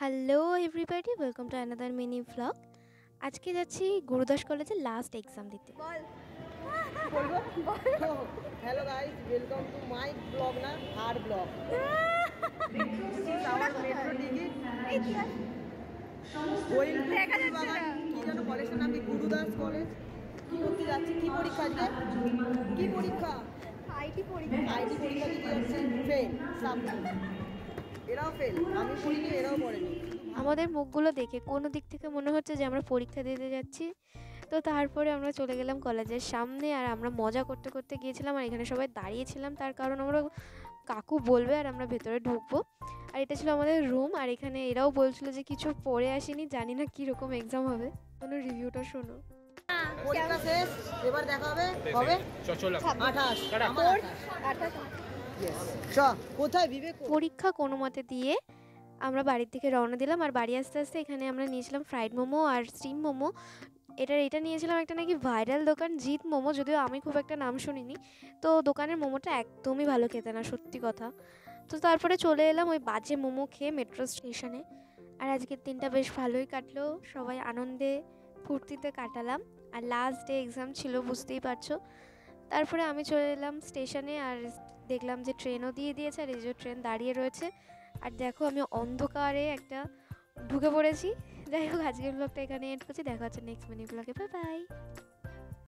Hello everybody, welcome to another mini vlog. আজকে যাচ্ছি গুরুদাস কলেজে লাস্ট এক্সাম দিতে। Hello guys, welcome to my blog না আর ব্লগ। কি যেন কলেজের নাম? গুরুদাস কলেজ। কি করতে যাচ্ছি? কি পরীক্ষা আজকে? কি পরীক্ষা? আইটি পরীক্ষা। আইটি পরীক্ষা দিতে যাচ্ছি। Fail subject. এরাও ফেল, আমি পড়িনি, এরাও পড়েনি। আমাদের মুখগুলো দেখে কোনো দিক থেকে মনে হচ্ছে যে আমরা পরীক্ষা দিতে যাচ্ছি। তো তারপরে আমরা চলে গেলাম কলেজের সামনে, আর আমরা মজা করতে করতে গিয়েছিলাম। আর এখানে সবাই দাঁড়িয়েছিলাম, তার কারণ আমরা কাকু বলবে আর আমরা ভেতরে ঢুকবো। আর এটা ছিল আমাদের রুম। আর এখানে এরাও বলছিল যে কিছু পড়ে আসিনি, জানি না কীরকম এক্সাম হবে। কোনো রিভিউটা শোনো। পরীক্ষা শেষ, এবার দেখা হবে কবে? 28। কোথায় বিবেক? পরীক্ষা কোনো মতে দিয়ে আমরা বাড়ির থেকে রওনা দিলাম। আর বাড়ি আস্তে আস্তে এখানে আমরা নিয়েছিলাম ফ্রাইড মোমো আর স্টিম মোমো। এটা নিয়েছিলাম একটা নাকি ভাইরাল দোকান, জিৎ মোমো, যদিও আমি খুব একটা নাম শুনিনি। তো দোকানের মোমোটা একদমই ভালো খেতে না, সত্যি কথা। তো তারপরে চলে এলাম ওই বাজে মোমো খেয়ে মেট্রো স্টেশনে। আর আজকের দিনটা বেশ ভালোই কাটলো, সবাই আনন্দে ফুর্তিতে কাটালাম। আর লাস্ট ডে এক্সাম ছিল, বুঝতেই পারছো। তারপরে আমি চলে এলাম স্টেশনে, আর দেখলাম যে ট্রেনও দিয়ে দিয়েছে, আর এই যে ট্রেন দাঁড়িয়ে রয়েছে। আর দেখো আমি অন্ধকারে একটা ঢুকে পড়েছি। যাই হোক, আজকের ব্লগটা এখানে এন্ড করছি। দেখা হচ্ছে নেক্সট মিনি ব্লগে। Bye bye.